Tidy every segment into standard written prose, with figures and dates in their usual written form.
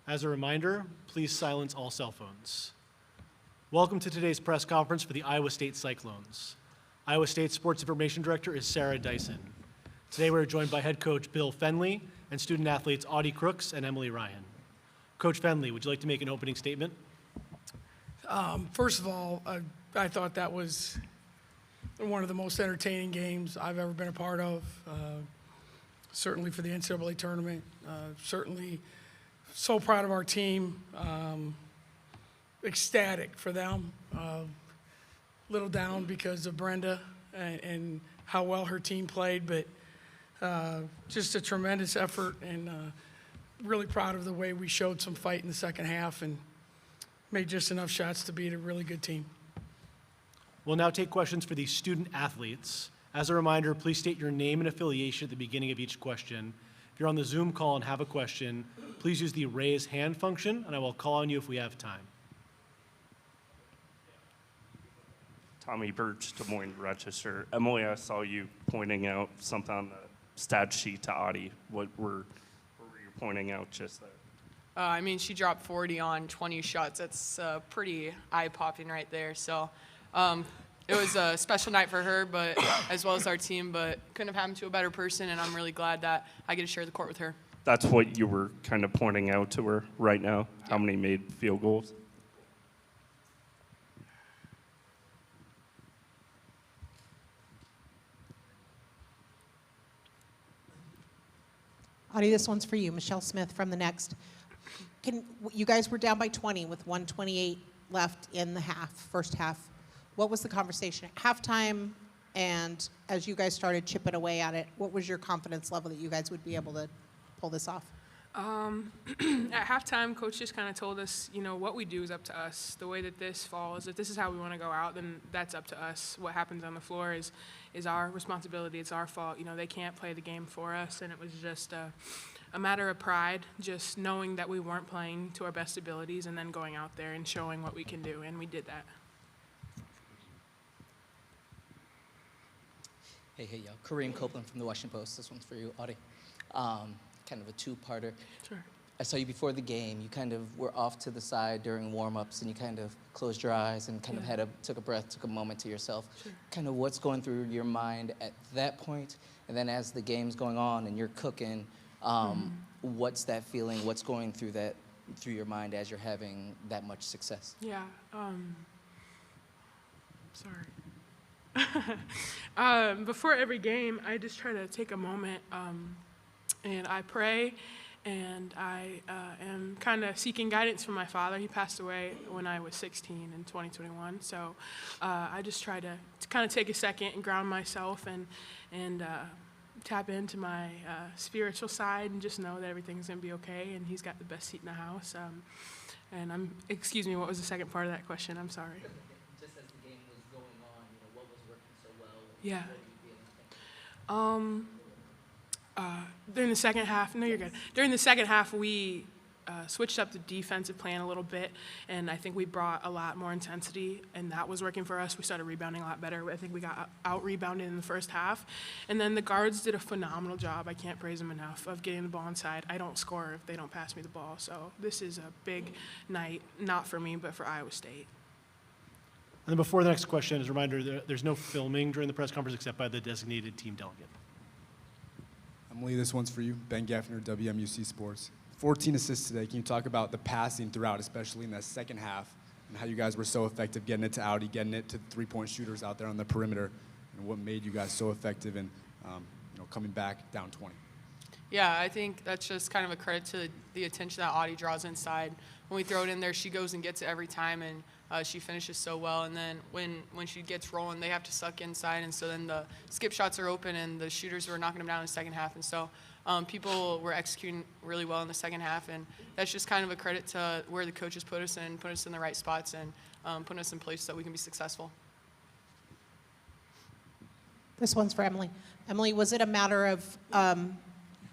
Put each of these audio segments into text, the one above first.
As a reminder, please silence all cell phones. Welcome to today's press conference for the Iowa State Cyclones. Iowa State Sports Information Director is Sarah Dyson. Today we're joined by head coach Bill Fenley and student athletes Audi Crooks and Emily Ryan. Coach Fenley, would you like to make an opening statement? First of all, I thought that was one of the most entertaining games I've ever been a part of, certainly for the NCAA tournament. Certainly so proud of our team, ecstatic for them. Little down because of Brenda and how well her team played, but just a tremendous effort, and really proud of the way we showed some fight in the second half and made just enough shots to beat a really good team. We'll now take questions for the student athletes. As a reminder, please state your name and affiliation at the beginning of each question. If you're on the Zoom call and have a question, please use the raise hand function, and I will call on you if we have time. Tommy Birch, Des Moines, Rochester. Emily, I saw you pointing out something on the stat sheet to Audi. What were you pointing out just there? I mean, she dropped 40 on 20 shots. That's pretty eye-popping right there. So it was a special night for her, but as well as our team, but couldn't have happened to a better person, and I'm really glad that I get to share the court with her. That's what you were kind of pointing out to her right now? How many made field goals? Audie, this one's for you. Michelle Smith from The Next. You guys were down by 20 with 1:28 left in the first half. What was the conversation at halftime? And as you guys started chipping away at it, what was your confidence level that you guys would be able to pull this off? At halftime, coach just kind of told us, what we do is up to us. The way that this falls, if this is how we want to go out, then that's up to us. What happens on the floor is our responsibility. It's our fault. They can't play the game for us, and it was just a matter of pride, just knowing that we weren't playing to our best abilities and then going out there and showing what we can do, and we did that. Hey, y'all. Kareem Copeland from the Washington Post. This one's for you, Audie. Kind of a two-parter. Sure. I saw you before the game. You kind of were off to the side during warm-ups, and you kind of closed your eyes and kind of took a breath, took a moment to yourself. Sure. Kind of what's going through your mind at that point, and then as the game's going on and you're cooking, what's that feeling? What's going through your mind as you're having that much success? Yeah. Before every game, I just try to take a moment and I pray, and I am kind of seeking guidance from my father. He passed away when I was 16 in 2021, so I just try to kind of take a second and ground myself and tap into my spiritual side and just know that everything's going to be okay, and he's got the best seat in the house. Excuse me, what was the second part of that question? I'm sorry. Just as the game was going on, what was working so well? Yeah. What were you feeling? During the second half, no, you're good. During the second half, we switched up the defensive plan a little bit, and I think we brought a lot more intensity, and that was working for us. We started rebounding a lot better. I think we got out-rebounded in the first half, and then the guards did a phenomenal job. I can't praise them enough of getting the ball inside. I don't score if they don't pass me the ball, so this is a big night, not for me, but for Iowa State. And then before the next question, as a reminder, there's no filming during the press conference except by the designated team delegate. Emily, this one's for you. Ben Gaffner, WMUC Sports. 14 assists today. Can you talk about the passing throughout, especially in that second half, and how you guys were so effective getting it to Audi, getting it to the three-point shooters out there on the perimeter, and what made you guys so effective in coming back down 20? Yeah, I think that's just kind of a credit to the attention that Audi draws inside. When we throw it in there, she goes and gets it every time, and she finishes so well. And then when she gets rolling, they have to suck inside, and so then the skip shots are open, and the shooters were knocking them down in the second half. And so people were executing really well in the second half, and that's just kind of a credit to where the coaches put us in the right spots, and putting us in places that we can be successful. This one's for Emily. Emily, was it a matter of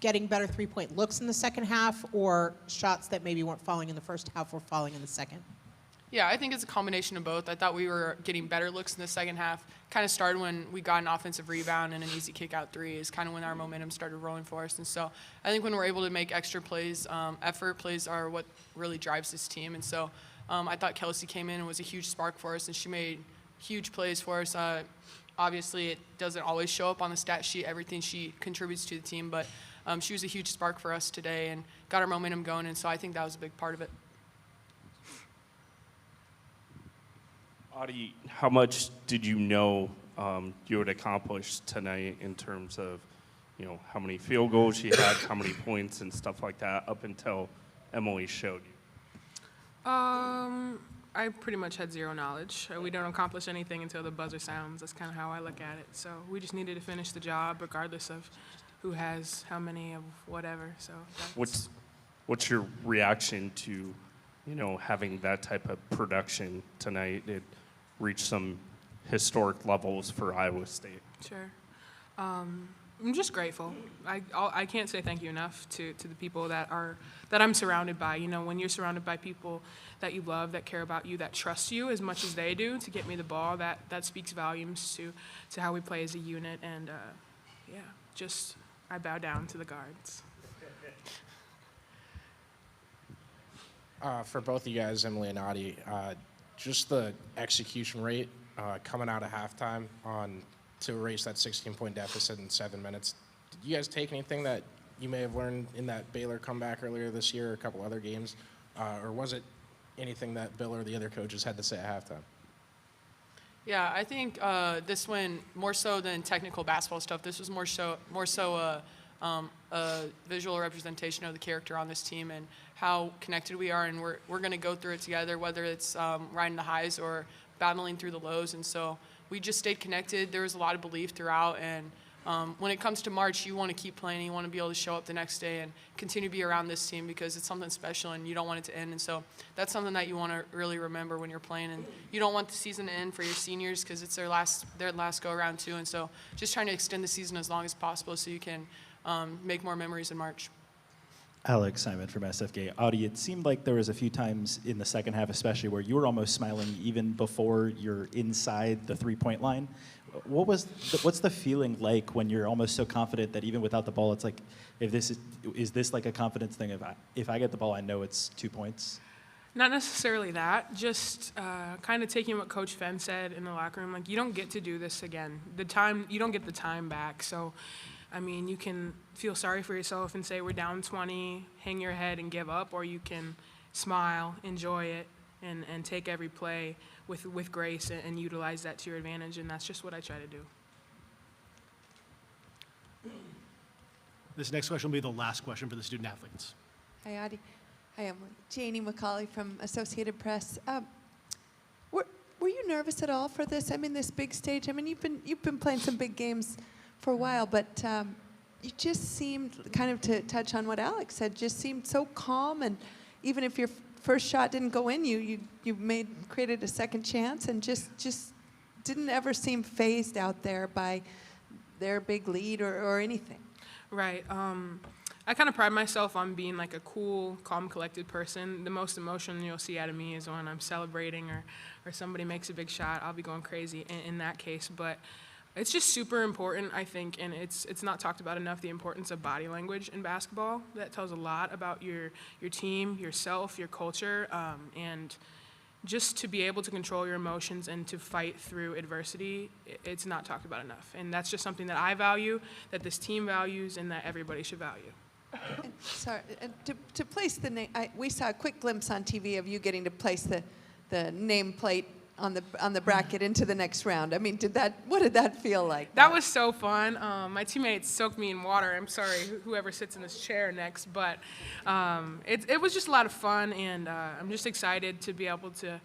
getting better three-point looks in the second half, or shots that maybe weren't falling in the first half were falling in the second? Yeah, I think it's a combination of both. I thought we were getting better looks in the second half. Kind of started when we got an offensive rebound and an easy kick-out three is kind of when our momentum started rolling for us. And so I think when we're able to make extra plays, effort plays are what really drives this team. And so I thought Kelsey came in and was a huge spark for us, and she made huge plays for us. Obviously, it doesn't always show up on the stat sheet, everything she contributes to the team, but she was a huge spark for us today and got our momentum going, and so I think that was a big part of it. Audie, how much did you know you would accomplish tonight in terms of, how many field goals she had, how many points and stuff like that up until Emily showed you? I pretty much had zero knowledge. We don't accomplish anything until the buzzer sounds. That's kind of how I look at it. So we just needed to finish the job regardless of who has how many of whatever. So what's your reaction to, having that type of production tonight? It reached some historic levels for Iowa State. Sure. I'm just grateful. I can't say thank you enough to the people that I'm surrounded by. When you're surrounded by people that you love, that care about you, that trust you as much as they do to get me the ball, that speaks volumes to how we play as a unit. And I bow down to the guards. For both of you guys, Emily and Audie, just the execution rate coming out of halftime to erase that 16-point deficit in 7 minutes. Did you guys take anything that you may have learned in that Baylor comeback earlier this year or a couple other games? Or was it anything that Bill or the other coaches had to say at halftime? Yeah, I think this one, more so than technical basketball stuff, this was more so a visual representation of the character on this team and how connected we are, and we're going to go through it together, whether it's riding the highs or battling through the lows. And so we just stayed connected. There was a lot of belief throughout, and when it comes to March, you want to keep playing. You want to be able to show up the next day and continue to be around this team because it's something special and you don't want it to end. And so that's something that you want to really remember when you're playing. And you don't want the season to end for your seniors because it's their last go-around too. And so just trying to extend the season as long as possible so you can make more memories in March. Alex Simon from SFK. Audie, it seemed like there was a few times in the second half especially where you were almost smiling even before you're inside the three-point line. What's the feeling like when you're almost so confident that even without the ball, it's like, is this like a confidence thing of if I get the ball, I know it's 2 points? Not necessarily that, just kind of taking what Coach Fenn said in the locker room, like you don't get to do this again. You don't get the time back. So, I mean, you can feel sorry for yourself and say we're down 20, hang your head and give up, or you can smile, enjoy it, and take every play with grace and utilize that to your advantage, and that's just what I try to do. This next question will be the last question for the student athletes. Hi, Audie. Hi, Emily. Janie McCauley from Associated Press. Were you nervous at all for this? I mean, this big stage. I mean, you've been playing some big games for a while, but you just seemed, kind of to touch on what Alex said, just seemed so calm, and even if your first shot didn't go in, you created a second chance, and just didn't ever seem phased out there by their big lead or anything. Right. I kind of pride myself on being like a cool, calm, collected person. The most emotion you'll see out of me is when I'm celebrating or somebody makes a big shot. I'll be going crazy in that case. But it's just super important, I think, and it's not talked about enough, the importance of body language in basketball. That tells a lot about your team, yourself, your culture, and just to be able to control your emotions and to fight through adversity, it's not talked about enough. And that's just something that I value, that this team values, and that everybody should value. And, sorry, to place the name, we saw a quick glimpse on TV of you getting to place the nameplate on the bracket into the next round. I mean, what did that feel like? That was so fun. My teammates soaked me in water. I'm sorry, whoever sits in this chair next, but it was just a lot of fun, and I'm just excited to be able to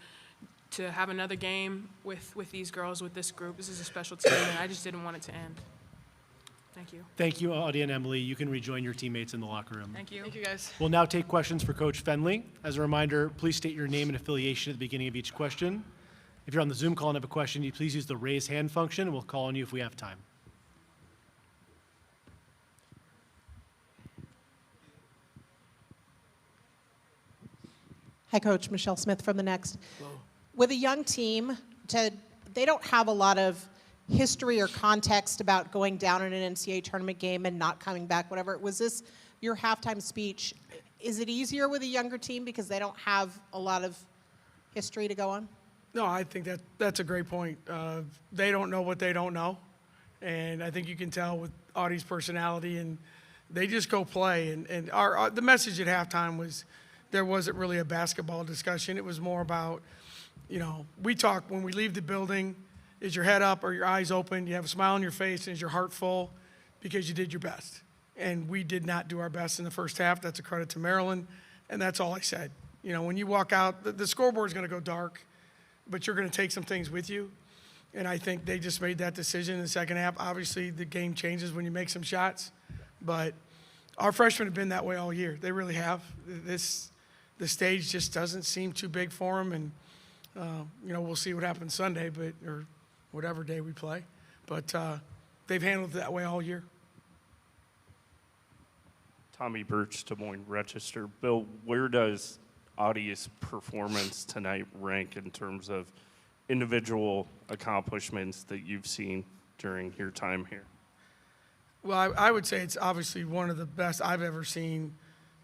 have another game with these girls, with this group. This is a special team, and I just didn't want it to end. Thank you. Thank you, Audie and Emily. You can rejoin your teammates in the locker room. Thank you. Thank you, guys. We'll now take questions for Coach Fenley. As a reminder, please state your name and affiliation at the beginning of each question. If you're on the Zoom call and have a question, you please use the raise hand function, and we'll call on you if we have time. Hi, Coach. Michelle Smith from The Next. Hello. with a young team, they don't have a lot of history or context about going down in an NCAA tournament game and not coming back, whatever. Was this your halftime speech? Is it easier with a younger team because they don't have a lot of history to go on? No, I think that's a great point. They don't know what they don't know, and I think you can tell with Audi's personality, and they just go play. And the message at halftime was there wasn't really a basketball discussion. It was more about, we talk when we leave the building, is your head up or your eyes open? You have a smile on your face, and is your heart full because you did your best? And we did not do our best in the first half. That's a credit to Maryland, and that's all I said. When you walk out, the scoreboard's going to go dark, but you're going to take some things with you. And I think they just made that decision in the second half. Obviously, the game changes when you make some shots, but our freshmen have been that way all year. They really have. The stage just doesn't seem too big for them, and we'll see what happens Sunday, or whatever day we play. But they've handled it that way all year. Tommy Birch, Des Moines Register. Bill, where does Audi's performance tonight rank in terms of individual accomplishments that you've seen during your time here? Well, I would say it's obviously one of the best I've ever seen,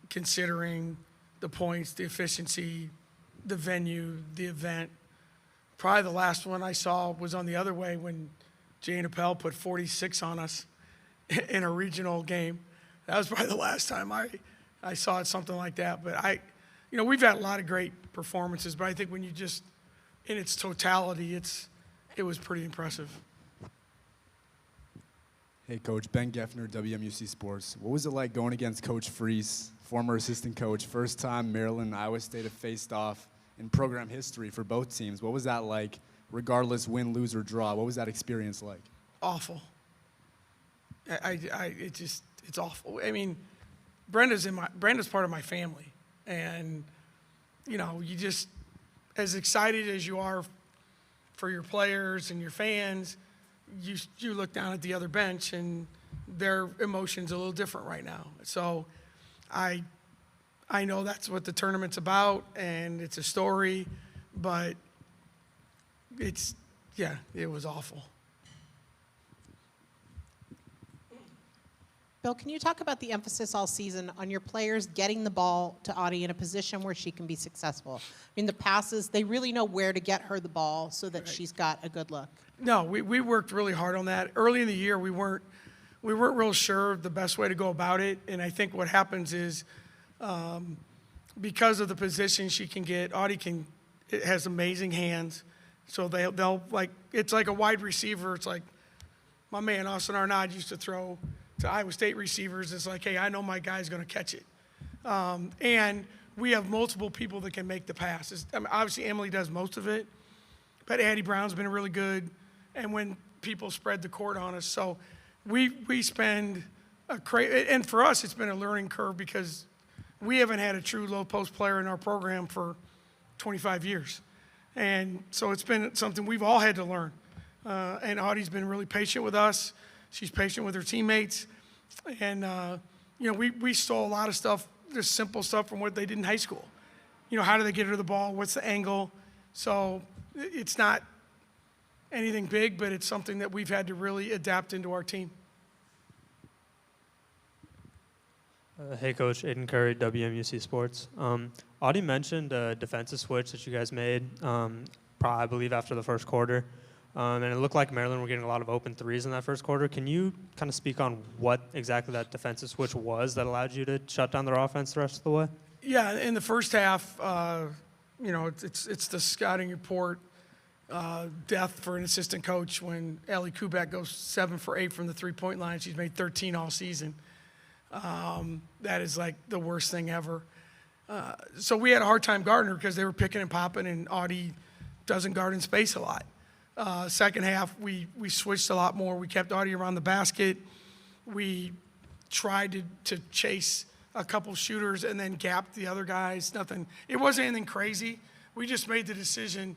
considering the points, the efficiency, the venue, the event. Probably the last one I saw was on the other way when Jane Appel put 46 on us in a regional game. That was probably the last time I saw it, something like that. But we've had a lot of great performances, but I think when you just, in its totality, it was pretty impressive. Hey, Coach. Ben Geffner, WMUC Sports. What was it like going against Coach Freese, former assistant coach, first time Maryland and Iowa State have faced off in program history for both teams? What was that like, regardless win, lose, or draw? What was that experience like? Awful. It's awful. I mean, Brenda's part of my family, and you just, as excited as you are for your players and your fans, you look down at the other bench and their emotions a little different right now. So I know that's what the tournament's about, and it's a story, but it was awful. Bill, can you talk about the emphasis all season on your players getting the ball to Audi in a position where she can be successful? I mean, the passes, they really know where to get her the ball so that she's got a good look. No, we worked really hard on that. Early in the year, we weren't real sure of the best way to go about it, and I think what happens is because of the position she can get, Audi has amazing hands, so they'll it's like a wide receiver. It's like my man Austin Arnaud used to throw to Iowa State receivers. It's like, hey, I know my guy's going to catch it. And we have multiple people that can make the passes. I mean, obviously, Emily does most of it, but Addie Brown's been really good. And when people spread the court on us, so we spend and for us, it's been a learning curve because we haven't had a true low post player in our program for 25 years. And so it's been something we've all had to learn. And Audie's been really patient with us. She's patient with her teammates. And, we stole a lot of stuff, just simple stuff from what they did in high school. How do they get her the ball? What's the angle? So it's not anything big, but it's something that we've had to really adapt into our team. Hey, Coach. Aiden Curry, WMUC Sports. Audie mentioned a defensive switch that you guys made, I believe, after the first quarter. And it looked like Maryland were getting a lot of open threes in that first quarter. Can you kind of speak on what exactly that defensive switch was that allowed you to shut down their offense the rest of the way? Yeah, in the first half, it's the scouting report death for an assistant coach when Allie Kubak goes 7 for 8 from the three-point line. She's made 13 all season. That is like the worst thing ever. So we had a hard time guarding her because they were picking and popping, and Audie doesn't guard in space a lot. Second half, we switched a lot more. We kept Audie around the basket. We tried to chase a couple shooters and then gap the other guys. Nothing. It wasn't anything crazy. We just made the decision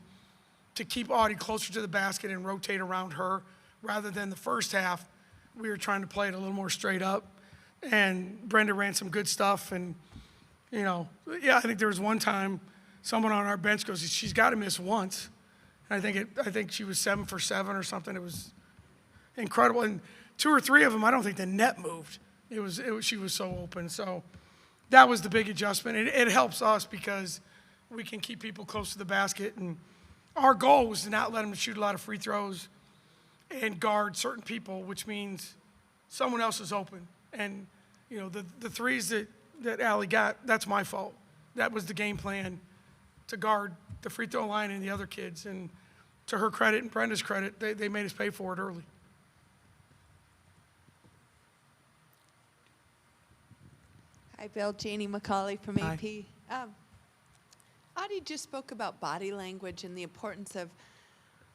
to keep Audie closer to the basket and rotate around her rather than the first half. We were trying to play it a little more straight up. And Brenda ran some good stuff. And, I think there was one time someone on our bench goes, she's got to miss once. And I think she was 7 for 7 or something. It was incredible. And 2 or 3 of them, I don't think the net moved. She was so open. So that was the big adjustment. It helps us because we can keep people close to the basket. And our goal was to not let them shoot a lot of free throws and guard certain people, which means someone else is open. And, you know, the threes that Allie got, that's my fault. That was the game plan, to guard the free throw line and the other kids. And to her credit and Brenda's credit, they made us pay for it early. Hi, Bill. Janie McCauley from Hi. AP. Audie just spoke about body language and the importance of,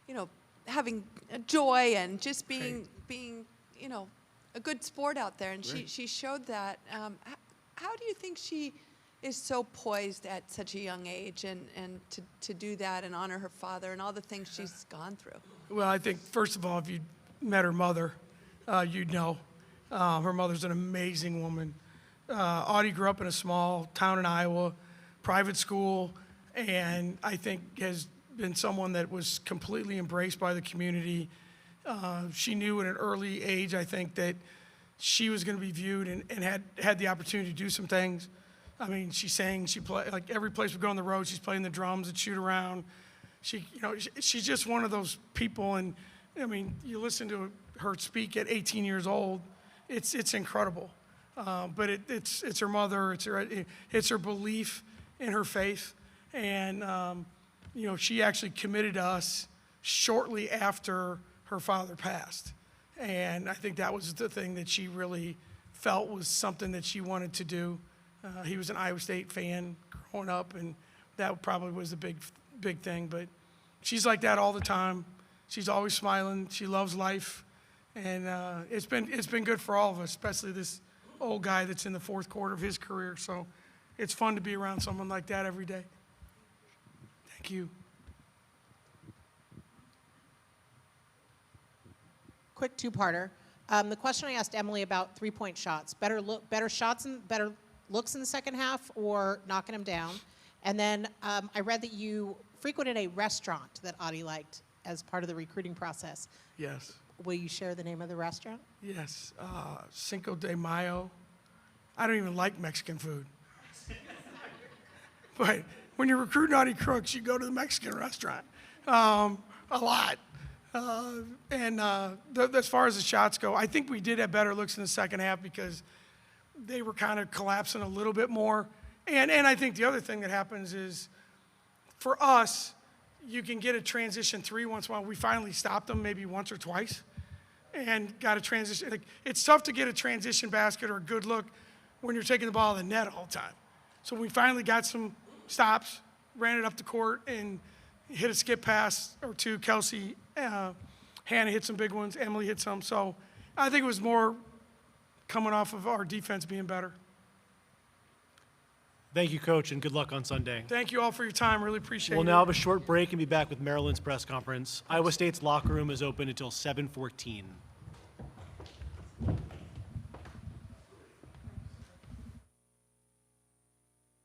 you know, having joy and just being you know, a good sport out there. And she showed that. How do you think she is so poised at such a young age and to do that and honor her father and all the things she's gone through? Well, I think, first of all, if you met her mother, you'd know. Her mother's an amazing woman. Audie grew up in a small town in Iowa, private school, and I think has been someone that was completely embraced by the community. She knew at an early age, I think, that she was going to be viewed and had the opportunity to do some things. I mean, she sang, she played, like every place we go on the road, she's playing the drums and shoot around. She's just one of those people, and I mean, you listen to her speak at 18 years old, it's incredible. But it's her mother, it's her belief in her faith, and you know, she actually committed to us shortly after her father passed, and I think that was the thing that she really felt was something that she wanted to do. He was an Iowa State fan growing up, and that probably was the big thing. But she's like that all the time. She's always smiling. She loves life, and it's been good for all of us, especially this old guy that's in the 4th quarter of his career. So it's fun to be around someone like that every day. Thank you. Quick two-parter. The question I asked Emily about three-point shots, better shots and better looks in the second half, or knocking them down. And then I read that you frequented a restaurant that Audie liked as part of the recruiting process. Yes. Will you share the name of the restaurant? Yes. Cinco de Mayo. I don't even like Mexican food. But when you're recruiting Audi Crooks, you go to the Mexican restaurant a lot. As far as the shots go, I think we did have better looks in the second half because they were kind of collapsing a little bit more. And I think the other thing that happens is, for us, you can get a transition 3 once in a while. We finally stopped them maybe once or twice and got a transition. Like, it's tough to get a transition basket or a good look when you're taking the ball in the net all the time. So we finally got some stops, ran it up the court, and hit a skip pass or 2. Kelsey, Hannah hit some big ones. Emily hit some. So I think it was more coming off of our defense being better. Thank you, Coach, and good luck on Sunday. Thank you all for your time. Really appreciate it. We'll now have a short break and be back with Maryland's press conference. Iowa State's locker room is open until 7:14.